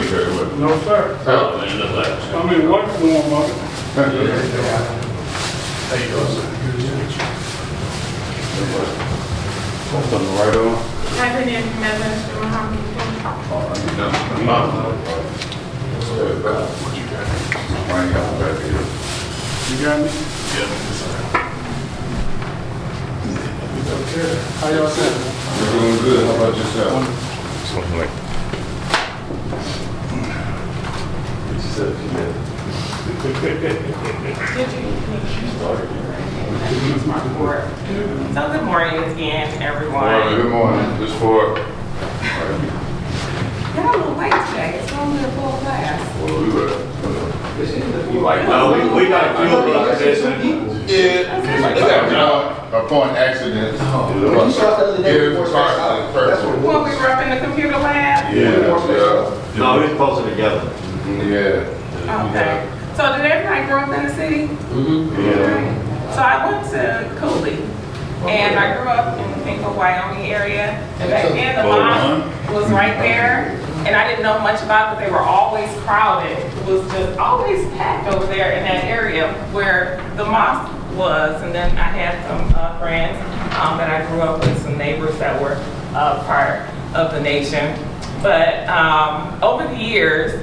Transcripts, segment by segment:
military, was it? No, sir. Oh, man, that's like. I'm in work form of it. How you doing, sir? Something right on? I've been in Mr. Muhammad. Oh, you done? What you got? Right here, back here. You got me? How y'all doing? We're doing good. How about yourself? So good morning again, everyone. Good morning. Just for. Y'all a little late today. It's only a full class. Well, we were. No, we got a field block session. Yeah. Upon accident. You saw the other day before that's what it When we was. were up in the computer lab? Yeah. No, we was closer together. Yeah. Okay. So did everybody grow up in the city? Yeah. So I went to Cooley, and I grew up in the Pinko, Wyoming area. And back then the mosque was right there, and I didn't know much about it, but they were always crowded. It was just always packed over there in that area where the mosque was. And then I had some friends that I grew up with, some neighbors that were part of the nation. But over the years,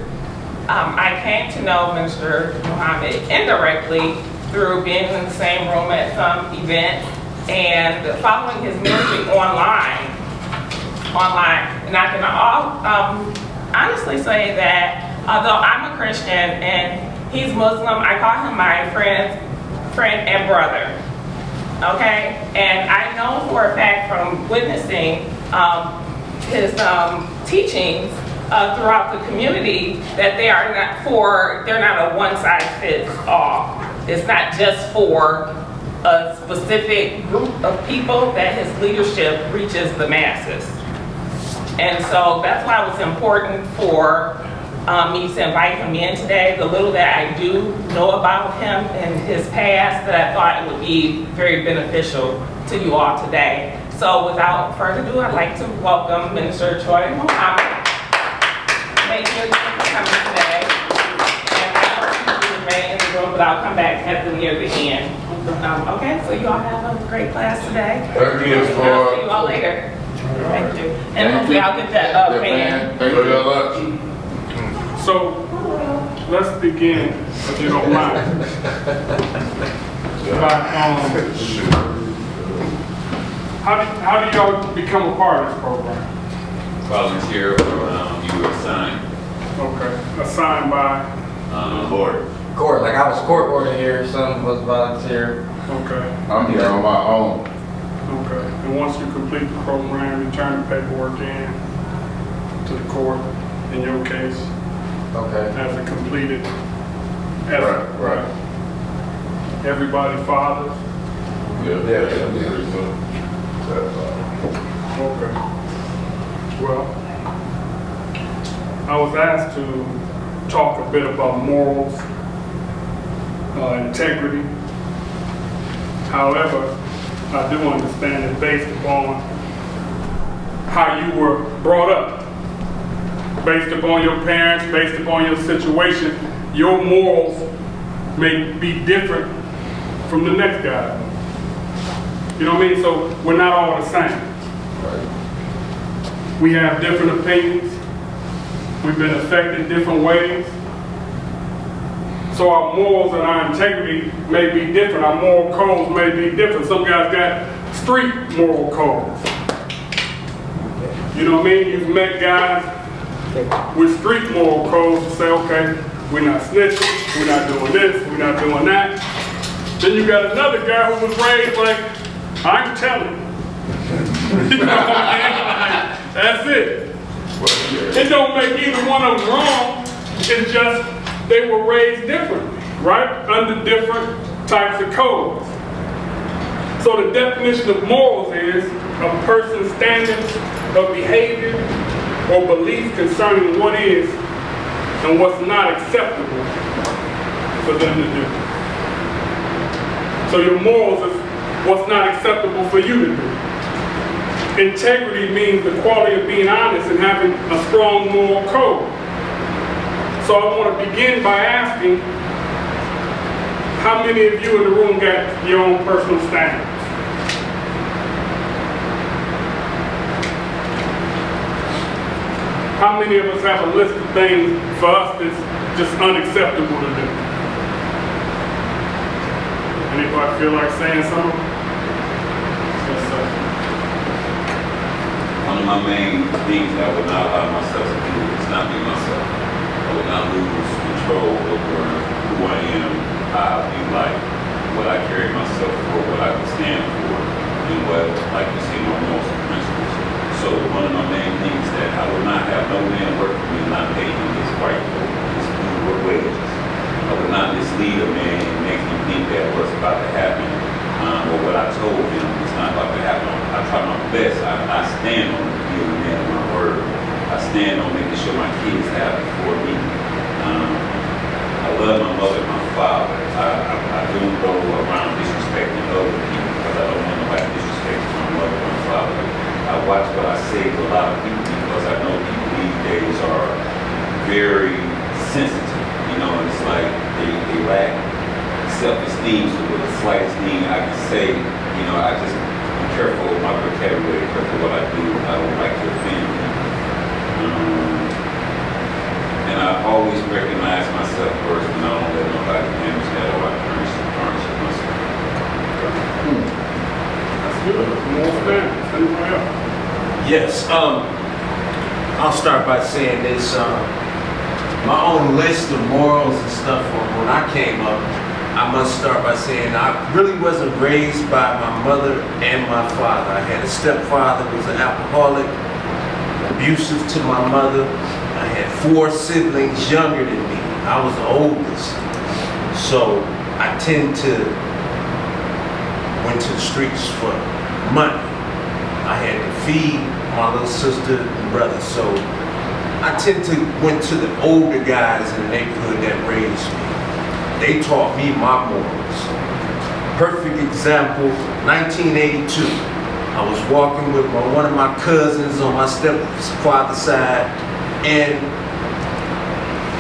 I came to know Minister Muhammad indirectly through being in the same room at some event and following his ministry online. And I can honestly say that although I'm a Christian and he's Muslim, I call him my friend and brother. Okay? And I know for a fact from witnessing his teachings throughout the community that they're not a one-size-fits-all. It's not just for a specific group of people that his leadership reaches the masses. And so that's why it was important for me to invite him in today. The little that I do know about him and his past, that I thought it would be very beneficial to you all today. So without further ado, I'd like to welcome Minister Detroit Muhammad. Thank you again for coming today. And I hope you remain in the room, but I'll come back near the end. Okay, so you all have a great class today. Thank you for. I'll see you all later. Thank you. And hopefully I'll get that fan. Thank you very much. So, let's begin, if you don't mind. How do y'all become a part of this program? Volunteer or you were assigned Okay, assigned by, board. Court, like I was court order here, some was volunteer. okay, I'm here on my own. okay. And once you complete the program, you turn the paperwork in to the court, in your case, Okay. as a completed effort. Right. Everybody fathers? Yeah. Okay. Well, I was asked to talk a bit about morals, integrity. However, I do understand that based upon how you were brought up, based upon your parents, based upon your situation, your morals may be different from the next guy. You know what I mean? So we're not all the same. We have different opinions. We've been affected different ways. So our morals and our integrity may be different. Our moral codes may be different. Some guys got street moral codes. You know what I mean? You've met guys with street moral codes to say, okay, we're not snitching, we're not doing this, we're not doing that. Then you got another guy who was raised like, I'm telling. You know what I mean? That's it. It don't make either one of them wrong. It's just they were raised differently, right? Under different types of codes. So the definition of morals is a person's standards of behavior or belief concerning what is and what's not acceptable for them to do. So your morals is what's not acceptable for you to do. Integrity means the quality of being honest and having a strong moral code. So I want to begin by asking, how many of you in the room got your own personal standards? How many of us have a list of things for us that's just unacceptable to do? Anybody feel like saying something? Yes, sir. One of my main things that I would not allow myself to do is not be myself. I would not lose control over who I am, how I be like, what I carry myself for, what I can stand for, and what, like you say, my morals and principles. So one of my main things that I would not have no man work for me, not pay him his right for his food or wages. I would not mislead a man and make him think that what's about to happen, or what I told him is not about to happen. I try my best. I stand on being a man of my word. I stand on making sure my kids have it for me. I love my mother and my father. I don't go around disrespecting other people because I don't want nobody disrespecting my mother and my father. I watch what I say to a lot of people because I know people these days are very sensitive, you know, and it's like they lack self-esteem, so with the slightest thing I can say, you know, I just be careful with my vocabulary, careful what I do. I don't like to offend people. And I always recognize myself first, and I don't let nobody damage that or I tarnish myself. That's good. More standards. Anybody else? Yes, I'll start by saying this. My own list of morals and stuff when I came up, I must start by saying I really wasn't raised by my mother and my father. I had a stepfather who was an alcoholic, abusive to my mother. I had 4 siblings younger than me. I was the oldest. So I tend to went to the streets for money. I had to feed my little sister and brother. So I tend to went to the older guys in the neighborhood that raised me. They taught me my morals. Perfect example, 1982. I was walking with one of my cousins on my stepfather's side, and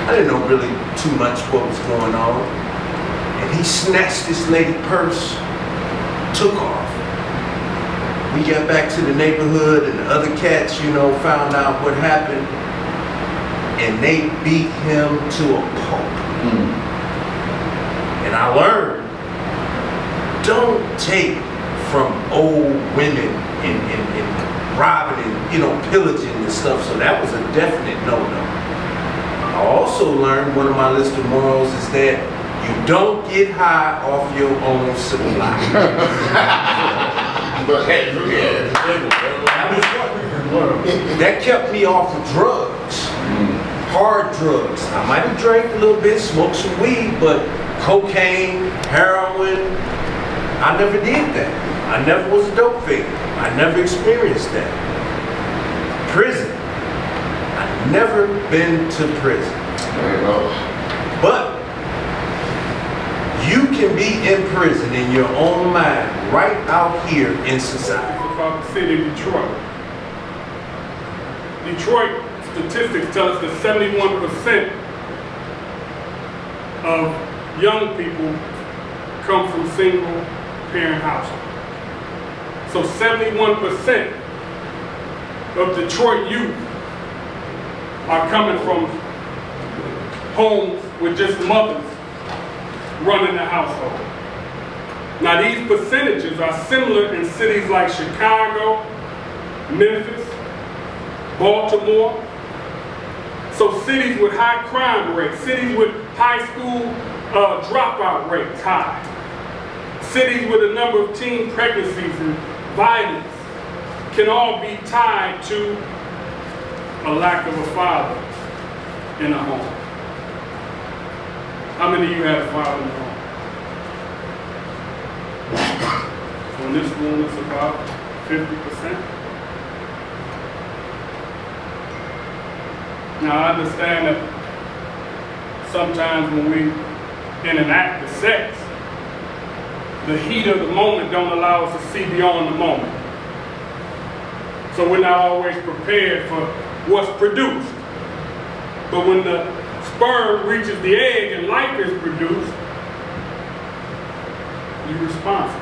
I didn't know really too much what was going on. And he snatched this lady purse, took off. We got back to the neighborhood and the other cats, you know, found out what happened, and they beat him to a pulp. And I learned, don't take from old women and robbing and, you know, pillaging and stuff. So that was a definite no-no. I also learned one of my list of morals is that you don't get high off your own supply. That kept me off of drugs, hard drugs. I might have drank a little bit, smoked some weed, but cocaine, heroin, I never did that. I never was a dope fiend. I never experienced that. Prison, I've never been to prison. But you can be in prison in your own mind right out here in society. About the city of Detroit. Detroit statistics tell us that 71% of young people come from single parent households. So 71% of Detroit youth are coming from homes with just mothers running the household. Now these percentages are similar in cities like Chicago, Memphis, Baltimore. So cities with high crime rates, cities with high school dropout rates high, cities with a number of teen pregnancies and violence can all be tied to a lack of a father in a home. How many of you have a father in the home? So in this room it's about 50%. Now I understand that sometimes when we in an act of sex, the heat of the moment don't allow us to see beyond the moment. So we're not always prepared for what's produced. But when the sperm reaches the egg and life is produced, you're responsible.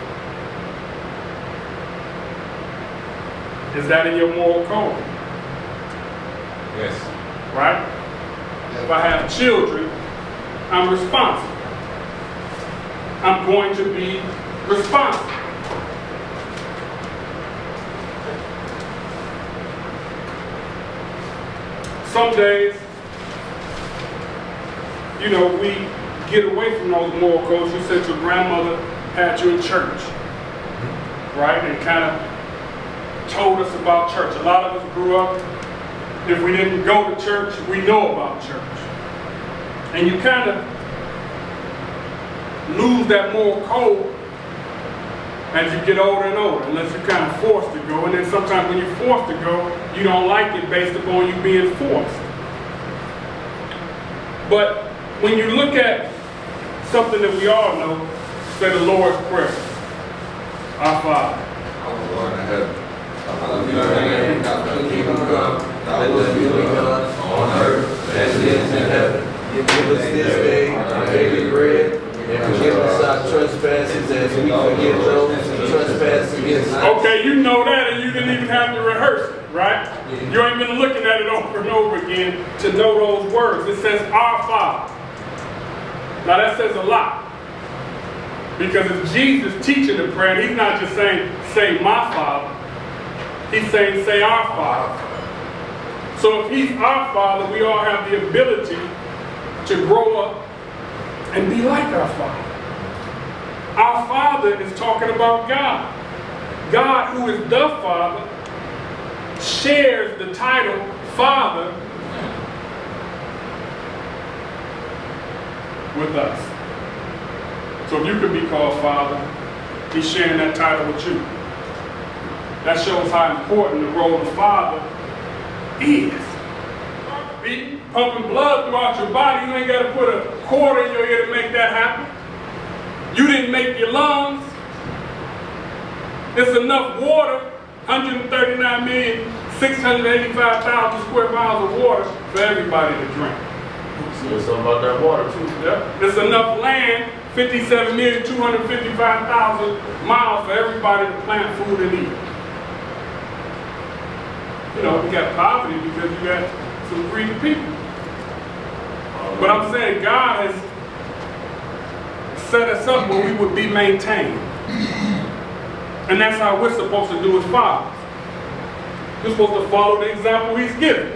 Is that in your moral code? Yes. Right? If I have children, I'm responsible. I'm going to be responsible. Some days, you know, we get away from those moral codes. You said your grandmother had you in church, right? And kind of told us about church. A lot of us grew up, if we didn't go to church, we know about church. And you kind of lose that moral code as you get older and older, unless you're kind of forced to go. And then sometimes when you're forced to go, you don't like it based upon you being forced. But when you look at something that we all know, say the Lord's Prayer. Our Father. I'm going to heaven. Thy kingdom come, thy will be done on earth as it is in heaven. Give us this day our daily bread, and forgive us our trespasses as we forgive those who trespass against us. Okay, you know that, and you didn't even have to rehearse it, right? You ain't been looking at it over and over again to know those words. It says, Our Father. Now that says a lot. Because it's Jesus teaching the prayer, and he's not just saying, say my Father. He's saying, say our Father. So if he's our Father, we all have the ability to grow up and be like our Father. Our Father is talking about God. God, who is the Father, shares the title Father with us. So if you could be called Father, he's sharing that title with you. That shows how important the role of Father is. Beating, pumping blood throughout your body, you ain't got to put a quarter in your ear to make that happen. You didn't make your lungs. There's enough water, 139,685,000 square miles of water for everybody to drink. There's something about that water too. Yeah. There's enough land, 57,255,000 miles for everybody to plant food and eat. You know, we got poverty because you got some greedy people. But I'm saying God has set us up where we would be maintained. And that's how we're supposed to do as fathers. We're supposed to follow the example he's given.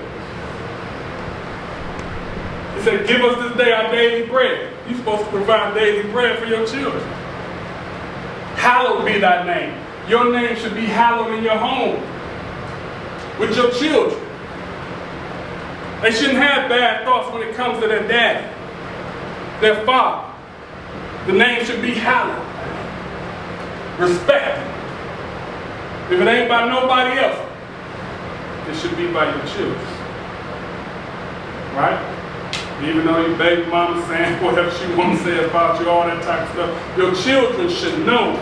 He said, give us this day our daily bread. You're supposed to provide daily bread for your children. Hallowed be thy name. Your name should be hallowed in your home with your children. They shouldn't have bad thoughts when it comes to their daddy, their father. The name should be hallowed, respected. If it ain't by nobody else, it should be by your children. Right? Even though your baby mama saying whatever she wants to say about you, all that type of stuff, your children should know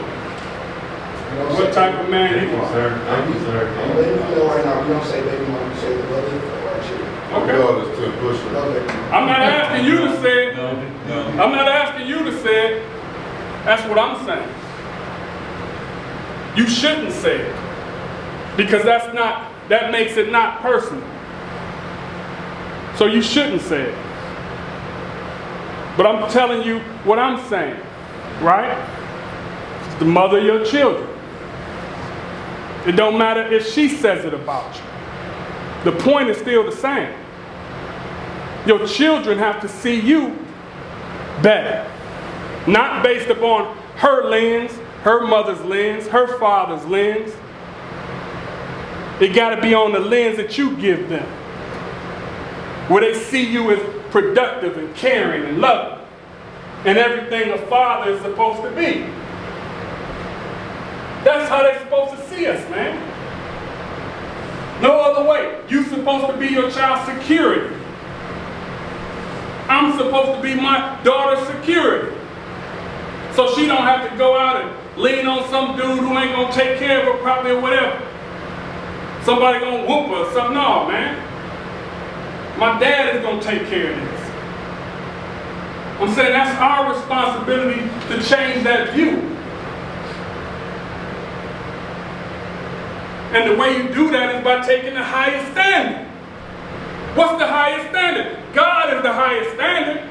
what type of man you are. Thank you, sir. Right now, we don't say baby mama, we say the mother of our children. Okay. I'm not asking you to say it. I'm not asking you to say it. That's what I'm saying. You shouldn't say it. Because that makes it not personal. So you shouldn't say it. But I'm telling you what I'm saying, right? It's the mother of your children. It don't matter if she says it about you. The point is still the same. Your children have to see you better. Not based upon her lens, her mother's lens, her father's lens. It got to be on the lens that you give them. Where they see you as productive and caring and loving. And everything a father is supposed to be. That's how they're supposed to see us, man. No other way. You're supposed to be your child's security. I'm supposed to be my daughter's security. So she don't have to go out and lean on some dude who ain't gonna take care of her properly or whatever. Somebody gonna whoop her or something. No, man. My dad is gonna take care of this. I'm saying that's our responsibility to change that view. And the way you do that is by taking the highest standard. What's the highest standard? God is the highest standard.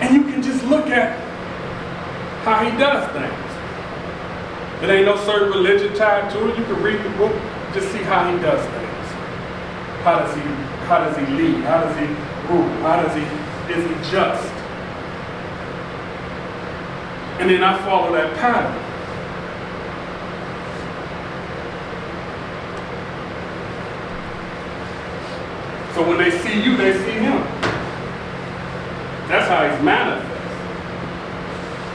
And you can just look at how he does things. There ain't no certain religion tied to it. You can read the book, just see how he does things. How does he lead? How does he rule? Is he just? And then I follow that pattern. So when they see you, they see him. That's how he's manifest.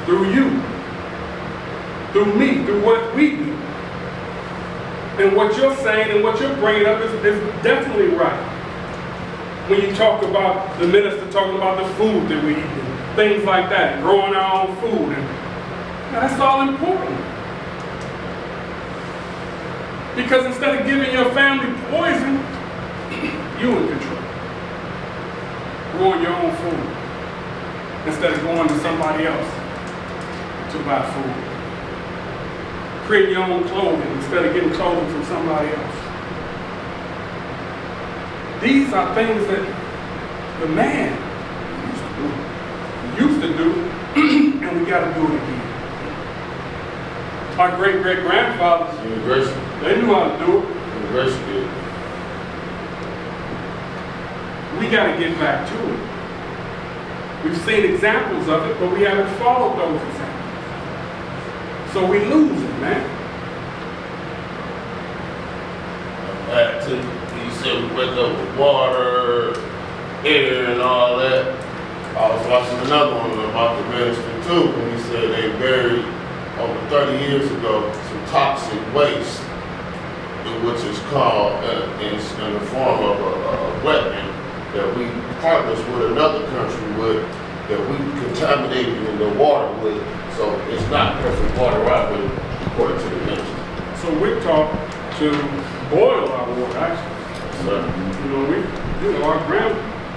Through you. Through me. Through what we do. And what you're saying and what you're bringing up is definitely right. When you talk about the minister talking about the food that we eat and things like that, and growing our own food. And that's all important. Because instead of giving your family poison, you in control. Growing your own food instead of going to somebody else to buy food. Create your own clothing instead of getting clothing from somebody else. These are things that the man used to do, and we got to do it again. Our great-great-grandfathers, they knew how to do it. We got to get back to it. We've seen examples of it, but we haven't followed those examples. So we lose it, man. You said we wake up with water, air, and all that. I was watching another one about the ministry too, and he said they buried over 30 years ago some toxic waste, which is called in the form of a weapon that we partners with another country with, that we contaminated in the water with, so it's not perfect water out with, according to the ministry. So we're taught to boil our water, actually. Our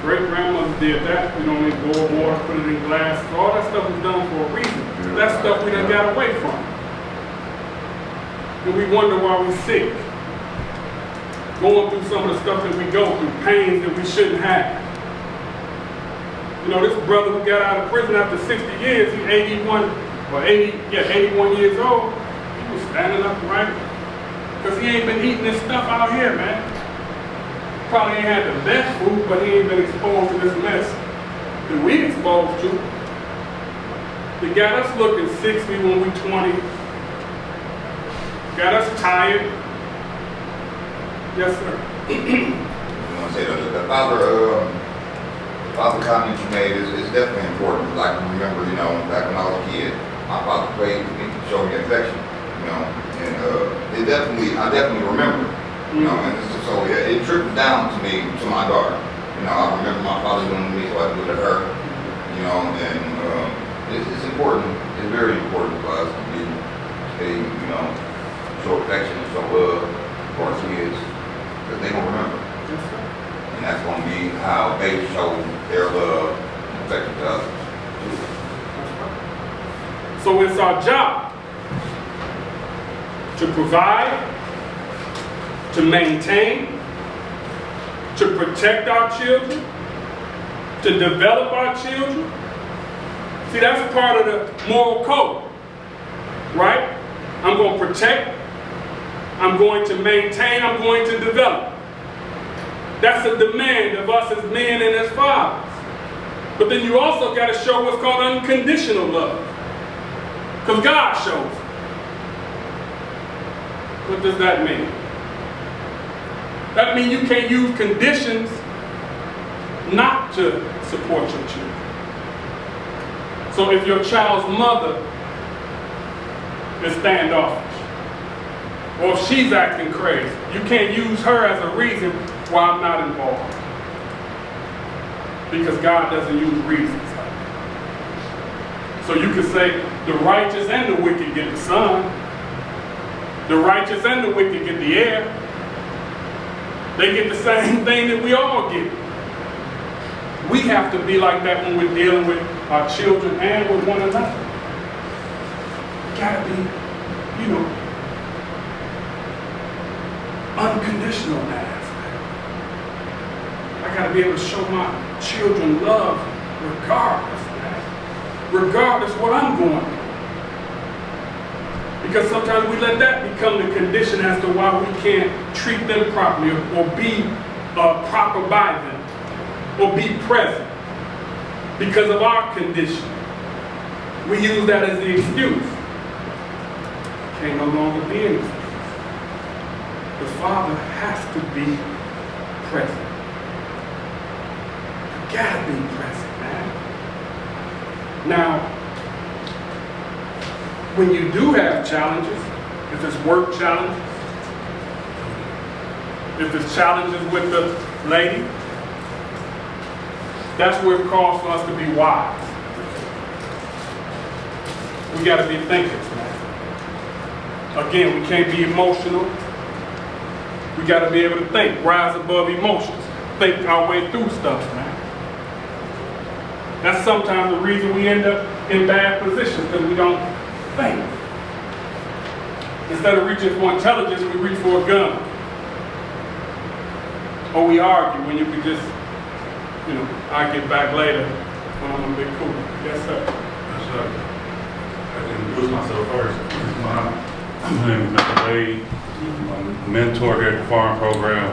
great-grandmother did that. We don't need boil water, put it in glass. So all that stuff was done for a reason. That stuff we done got away from. And we wonder why we're sick. Going through some of the stuff that we go through, pains that we shouldn't have. This brother who got out of prison after 60 years, he's 81 years old. He was standing upright. Because he ain't been eating this stuff out here, man. Probably ain't had the best food, but he ain't been exposed to this mess that we exposed to. They got us looking 60 when we 20. Got us tired. Yes, sir. I want to say the father comment you made is definitely important. Like I remember, back when I was a kid, my father prayed for me to show me affection, and I definitely remember, and so it trickles down to me, to my daughter. I remember my father doing to me, so I do it to her, and it's important. It's very important for us to show affection and show love for our kids, because they don't remember. And that's going to be how they show their love and affection to us. So it's our job to provide, to maintain, to protect our children, to develop our children. See, that's part of the moral code, right? I'm going to protect, I'm going to maintain, I'm going to develop. That's a demand of us as men and as fathers. But then you also got to show what's called unconditional love. Because God shows it. What does that mean? That means you can't use conditions not to support your children. So if your child's mother is standoffish, or if she's acting crazy, you can't use her as a reason why I'm not involved. Because God doesn't use reasons like that. So you can say the righteous and the wicked get the sun. The righteous and the wicked get the air. They get the same thing that we all get. We have to be like that when we're dealing with our children and with one another. Gotta be, unconditional in that aspect. I gotta be able to show my children love regardless, man. Regardless what I'm going through. Because sometimes we let that become the condition as to why we can't treat them properly or be proper by them or be present because of our condition. We use that as the excuse. Can't no longer be an excuse. The father has to be present. You gotta be present, man. Now, when you do have challenges, if it's work challenges, if it's challenges with the lady, that's where it calls for us to be wise. We gotta be thinkers, man. Again, we can't be emotional. We gotta be able to think, rise above emotions, think our way through stuff, man. That's sometimes the reason we end up in bad positions, because we don't think. Instead of reaching for intelligence, we reach for a gun. Or we argue when you could just, I'll get back later when I'm a bit cool. Yes, sir. Yes, sir. I can introduce myself first. My name is Mr. Wade. I'm a mentor here at the F.A.R.M program.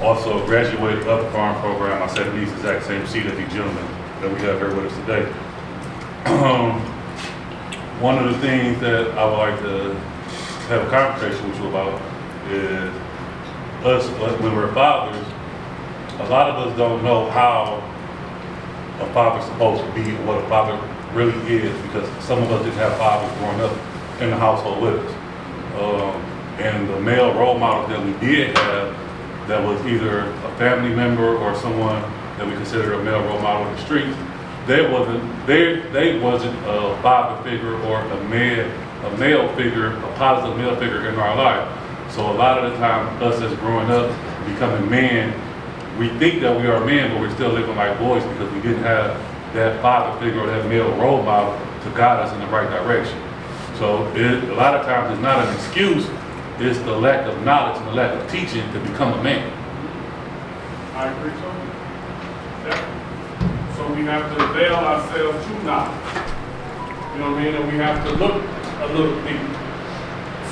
Also graduated of the F.A.R.M program. I sat in these exact same seat as these gentlemen that we have here with us today. One of the things that I would like to have a conversation with you about is us, when we're fathers, a lot of us don't know how a father's supposed to be or what a father really is, because some of us didn't have fathers growing up in the household with us. And the male role models that we did have, that was either a family member or someone that we consider a male role model in the streets, they wasn't a father figure or a male figure, a positive male figure in our life. So a lot of the time, us as growing up, becoming men, we think that we are men, but we're still living like boys because we didn't have that father figure or that male role model to guide us in the right direction. So a lot of times it's not an excuse, it's the lack of knowledge and the lack of teaching to become a man. I agree totally. Yeah. So we have to avail ourselves to knowledge. You know what I mean? And we have to look a little deeper.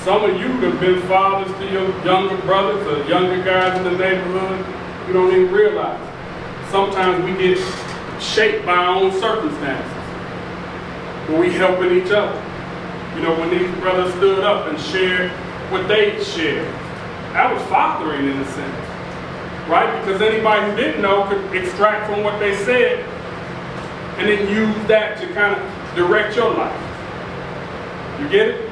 Some of you have been fathers to your younger brothers or younger guys in the neighborhood. You don't even realize. Sometimes we get shaped by our own circumstances. When we helping each other. When these brothers stood up and shared what they shared. That was fathering in a sense. Right? Because anybody who didn't know could extract from what they said and then use that to kind of direct your life. You get it?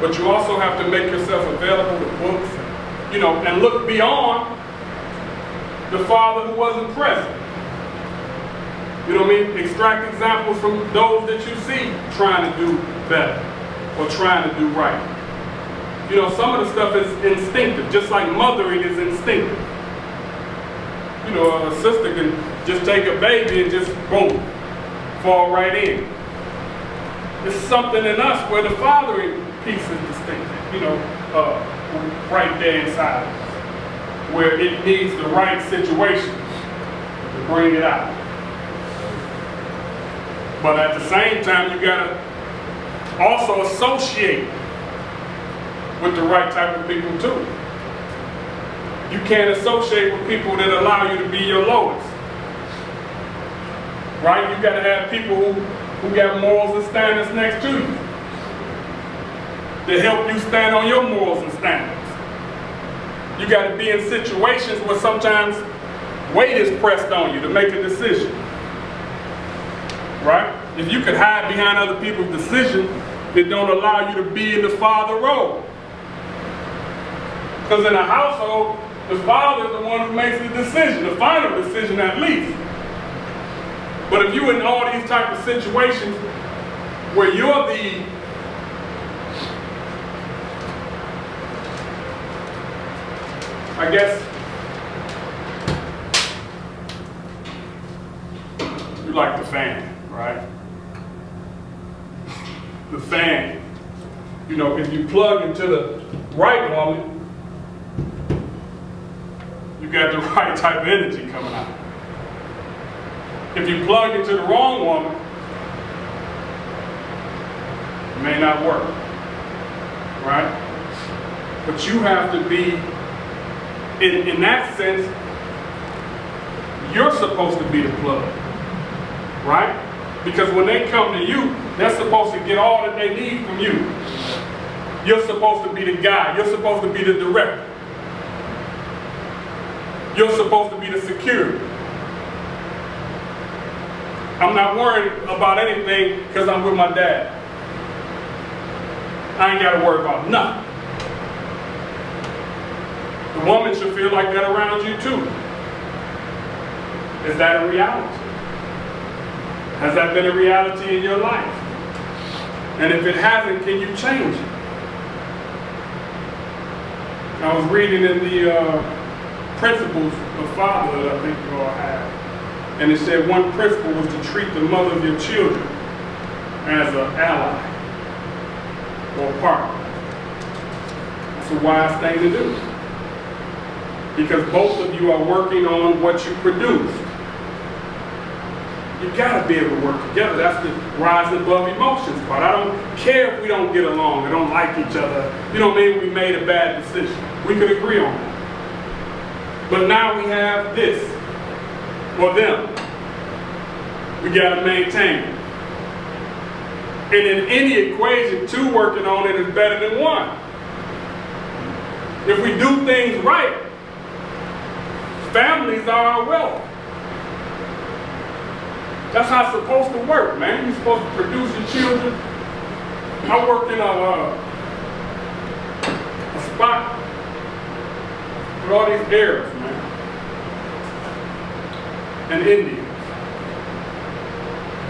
But you also have to make yourself available to books, and look beyond the father who wasn't present. You know what I mean? Extract examples from those that you see trying to do better or trying to do right. Some of the stuff is instinctive, just like mothering is instinctive. A sister can just take a baby and just, boom, fall right in. It's something in us where the fathering piece is distinctive, right there inside of us, where it needs the right situation to bring it out. But at the same time, you gotta also associate with the right type of people too. You can't associate with people that allow you to be your lowest. Right? You gotta have people who got morals and standards next to you. To help you stand on your morals and standards. You gotta be in situations where sometimes weight is pressed on you to make a decision. Right? If you could hide behind other people's decisions, it don't allow you to be in the father role. Because in a household, the father is the one who makes the decision, the final decision at least. But if you're in all these type of situations where you're the like the fan, right? The fan. You know, if you plug into the right woman, you got the right type of energy coming out. If you plug into the wrong woman, it may not work, right? But you have to be, in that sense, you're supposed to be the plug, right? Because when they come to you, they're supposed to get all that they need from you. You're supposed to be the guy. You're supposed to be the director. You're supposed to be the security. I'm not worried about anything because I'm with my dad. I ain't got to worry about nothing. The woman should feel like that around you too. Is that a reality? Has that been a reality in your life? And if it hasn't, can you change it? I was reading in the principles of fatherhood, I think you all have. And it said one principle was to treat the mother of your children as an ally or a partner. It's a wise thing to do. Because both of you are working on what you produced. You gotta be able to work together. That's the rise above emotions part. I don't care if we don't get along or don't like each other. You know, maybe we made a bad decision. We could agree on that. But now we have this, or them. We gotta maintain it. And in any equation, two working on it is better than one. If we do things right, families are our wealth. That's how it's supposed to work, man. You're supposed to produce your children. I worked in a spot with all these Arabs, man, and Indians.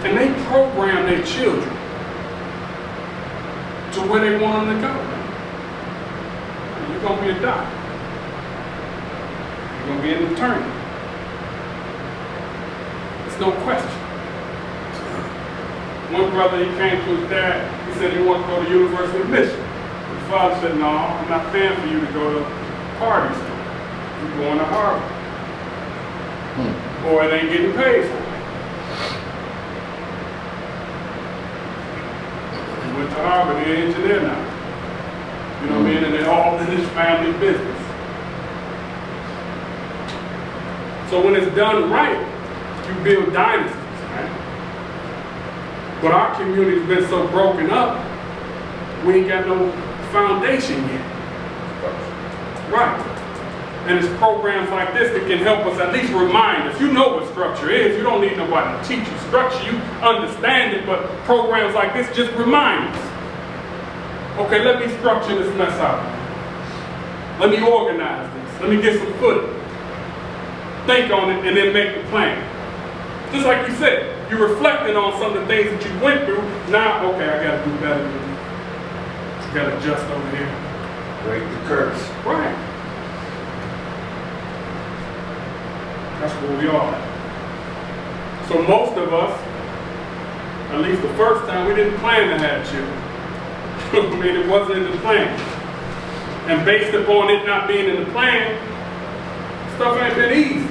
And they program their children to where they want them to go. You're going to be a doctor. You're going to be an attorney. It's no question. One brother, he came to his dad, he said he wanted to go to University of Michigan. His father said, no, I'm not paying for you to go to party school. You're going to Harvard. Boy, it ain't getting paid for. He went to Harvard, they're an engineer now. You know what I mean? And they're all in this family business. So when it's done right, you build dynasties, man. But our community's been so broken up, we ain't got no foundation yet. Right. And it's programs like this that can help us at least remind us. You know what structure is. You don't need nobody to teach you structure. You understand it, but programs like this just remind us. Okay, let me structure this mess out. Let me organize this. Let me get some footing. Think on it and then make the plan. Just like you said, you're reflecting on some of the things that you went through. Now, okay, I gotta do better than this. I gotta adjust over here. Break the curse. Right. That's where we are. So most of us, at least the first time, we didn't plan to have children. I mean, it wasn't in the plan. And based upon it not being in the plan, stuff ain't been easy.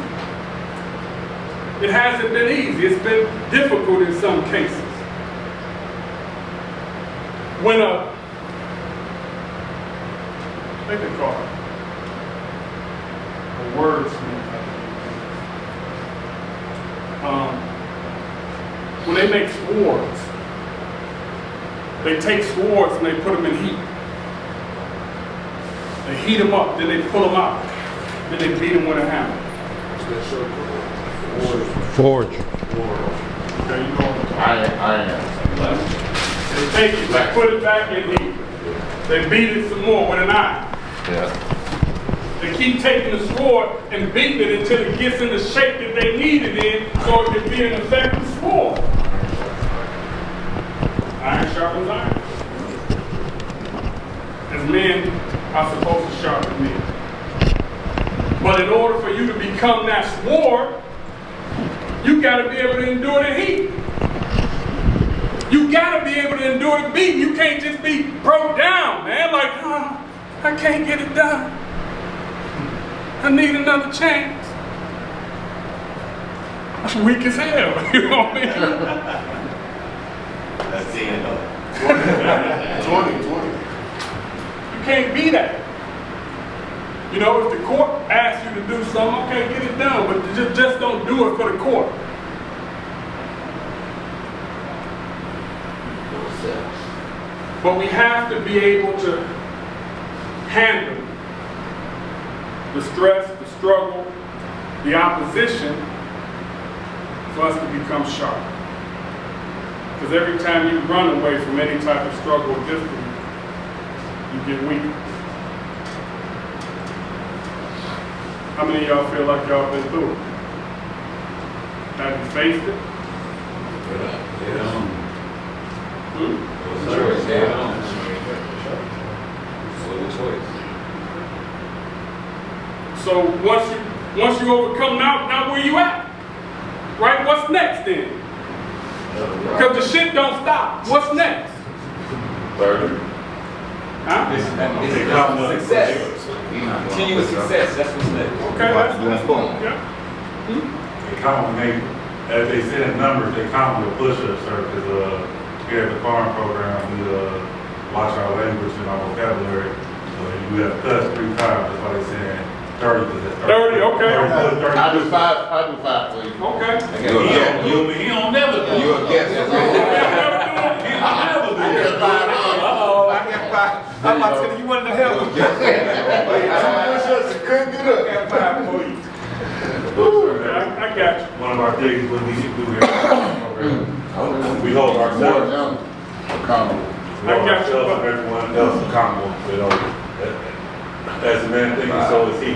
It hasn't been easy. It's been difficult in some cases. When a wordsmith, when they make swords, they take swords and they put them in heat. They heat them up, then they pull them out, then they beat them with a hammer. Forge. Okay, you know what I'm talking I am. They take it, they put it back in heat. They beat it some more with an iron. Yeah. They keep taking the sword and beating it until it gets in the shape that they need it in so it can be an effective sword. Iron sharpens iron. As men are supposed to sharpen men. But in order for you to become that sword, You gotta be able to endure the heat. You gotta be able to endure the beating. You can't just be broke down, man. Like, I can't get it done. I need another chance. I'm weak as hell, you know what I mean? That's the end of it. 20. You can't be that. You know, if the court asks you to do something, okay, get it done, but just don't do it for the court. But we have to be able to handle the stress, the struggle, the opposition for us to become sharp. Because every time you run away from any type of struggle or difficulty, you get weaker. How many of y'all feel like y'all been through it? Have you faced it? So once you overcome, now where you at? Right? What's next then? Because the shit don't stop. What's next? 30. Huh? Success. Continuous success, that's what's next. Okay, that's yeah. They culminate, as they said in numbers, they count with push-ups, sir, because here at the F.A.R.M program, we watch our language and our vocabulary. So you have cuss 3 times, that's why they're saying 30, because that's 30. 30, okay. 30, I do 5 for you. Okay. He don't never do it. You a guest. He don't never do it. Uh-oh, I got 5. I'm about to tell you, you wanted to help. Couldn't get up. I got 5 for you. I got you. One of our things when we do here at the program, we hold ourselves accountable. We hold ourselves and everyone else accountable. You know, that's the main thing, so is he.